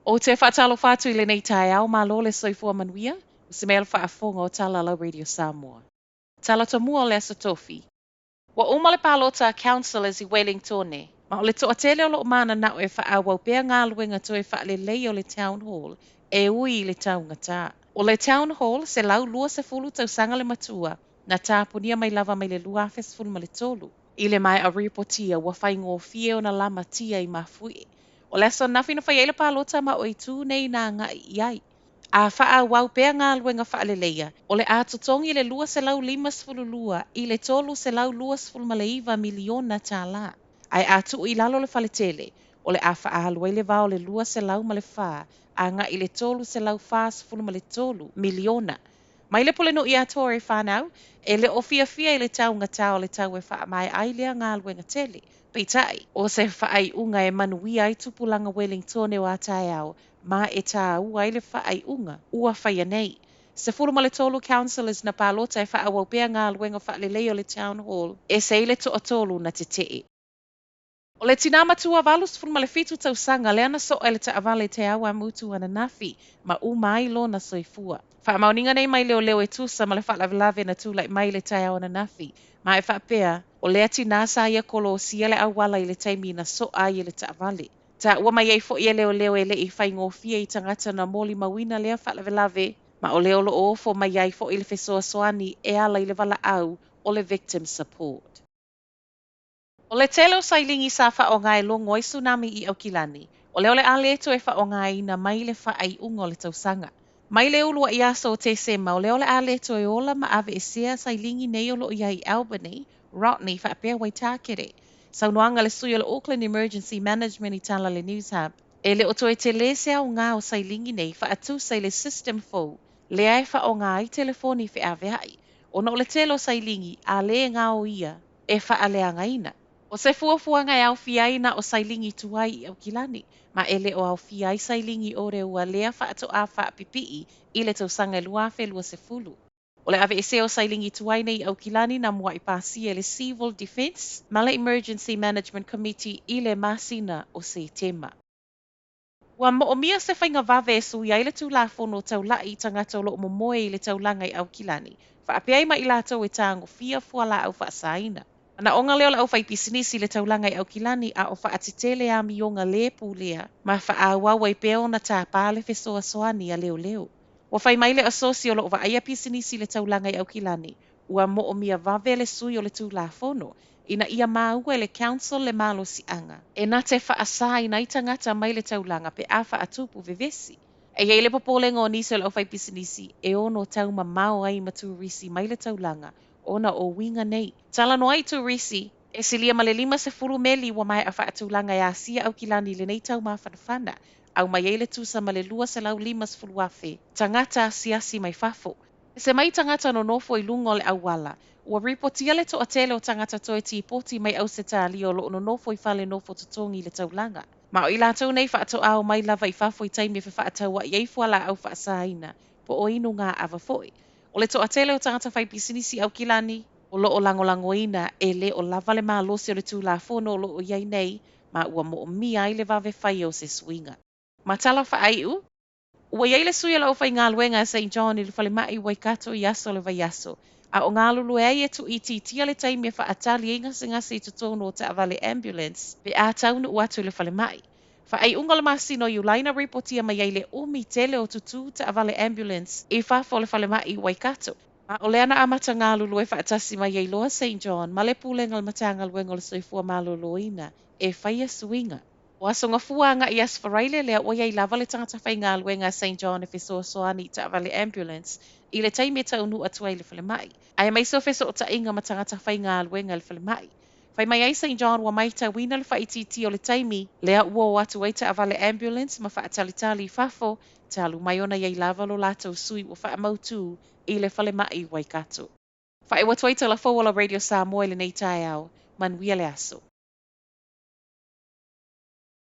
O te whaatalo whātu I le nei tae au mā lo le soifua manuia, o se mea whaafonga o tala la Radio Samoa. Tala to mua o le asa tofi. Wa umale palota councillors I Wellingtone, ma o le toʻatele o loo mana na o e whaawau pea ngā luenga to e whaalelei o le town hall, e ui I le taungatā. O le town hall se lau lua se fulu tausanga le matua, na tāpunia mai lava mai le lua fulu ma le tolu. I le mai a ripotia wa whaingo fie o na lama tia I mafui. O le aso nawhina whai ele palota ma o I tū nei nā ngai iai. A whaawau pea ngā luenga whaaleleia, o le atotongi le lua se lau lima sfulu lua, I le tolu se lau lua sfulu ma le iwa miliona tā la. Ai atu I lalo le whaletele, o le a whaaluai le vao le lua se lau ma le wha, a ngā I le tolu se lau wha sfulu ma le tolu, miliona. Mai le pole no I atua e whanau, e le o fia I le taunga tau le tau e wha mai ai lea ngā luenga tele. Peitai, o se whaai unga e manuia I tupulanga Wellington o atai au, ma e tā ua I le whaai unga, ua whaia nei. Se fulu ma le tolu councillors na pālota e whaawau pea ngā luenga whaalelei o le town hall, e se ile to atolu na te tee. O le tina matua valus fulu ma le fitu tausanga le ana so e le taawale te awa mutu ana nafi, ma mai lo na soifua. Whaamauninga nei mai leo leo e tusa ma le whaalawelave na tūlai mai le tai awa na nafi, ma e whaapea, o le ati nasa ia kolo o sia le awala I le taimi na so ai le taawale. Ta ua mai ei fo ia leo leo e le I whaingofia I tangata na moli mawina lea whaalawelave, ma o leo lo ofo mai ei fo I le fesoa soani e ala I le wala au o le victim support. O le tele o sailingi sa whaongai longo I tsunami I Aukilani, o leo le ale to e whaongai na mai le whaai ungo le tausanga. Mai le ulua I aso o te sema o leo le ale to e ola ma ave e sea sailingi nei o lo ia I Albany, Rodney whaapea wai tākere. Saunoanga le sui o le Auckland Emergency Management I tala le News Hub. E le o to e te le se au ngā o sailingi nei whaatu sai le system fo, le ai whaongai telefoni whi ave hai. O na o le tele o sailingi a le ngā o ia e whaaleanga ina. O se fuafuanga e au fiaina o sailingi tuai I Aukilani, ma ele o au fiai sailingi o re ua lea whaato a whaapipii I le tausanga lua whelua se fulu. O le ave e se o sailingi tuai nei I Aukilani na mua I pasi e le Civil Defence, ma le Emergency Management Committee I le masina o se tema. Ua moomia se whainga vave e sui ai le tūlafono tau lai tangata o loo momoe I le taulanga I Aukilani, whaapeai ma I lātou e tāngo fia fuala au whaasaina. Ana onga leo la au whai pisinisi le taulanga I Aukilani a o whaatitele a mionga le pūlea, ma whaawawa I peo na tā pāle fesoa soani a leo leo. Wa whai mai le asosio lo wa aia pisinisi le taulanga I Aukilani, ua moomia vave le sui o le tūlafono, ina ia maua le council le malo si anga. E na te whaasai na itangata mai le taulanga pe a whaatupu vevesi. E iei le popolenga o nisi o le au whai pisinisi, e ono tau ma mao ai maturisi mai le taulanga, ona o winga nei. Tala no ai turisi, e silia ma le 5 meli wa mai a whaatulanga e asia Aukilani le nei tau mawhanawhana, au mai ele tusa ma le 2.5 wafe, tangata siasi mai fafo. E se mai tangata no nofo I lungo le awala, ua ripotia le to atele o tangata toe ti poti mai au se tali o lo no nofo I fale nofo tutongi le taulanga. Ma o I lātou nei whaato ao mai lava I fafo I taimi fe whaataua I eifuala au whaasaina, po o inu ngā awa foi. O le to atele o tangata whai pisinisi Aukilani, o loo langolangoina e le o lava le mālosi o le tūlafono o loo iai nei, ma ua mo o mia I le vave whai o se swinga. Ma tala whaaiu, ua iai le sui ala o whai ngā luenga St. John I le whale mai Waikato I aso le vaiaso, a o ngā lulu e tu I tia le taimi e whaatali e ngase I tutono o te avale ambulance, pe a taunu uatu le whale mai. Whaai unga le masino I ulaina ripotia mai iai le umi tele o tutu te avale ambulance I whafo le whale mai Waikato. Ma o le ana amata ngā lulu e whaatasi mai iai loa St. John, ma le pūlenga le matanga luenga le soifua maloloina, e whaia suinga. O aso ngā fuanga I asfaraile lea o iai lava le tangata whai ngā luenga St. John e fesoa soani te avale ambulance, I le taimi e taunu atuai le whale mai. Ai mai so feso o ta inga ma tangata whai ngā luenga le whale mai. Whai mai ai St. John wa mai ta wina le whaititi o le taimi, lea ua o atu ai te avale ambulance ma whaatalitali I fafo, talu mai ona iai lava lo latou sui o whaamautu I le whale mai Waikato. Whae watuai tala fōwala Radio Samoa le nei tai au, man wia le aso.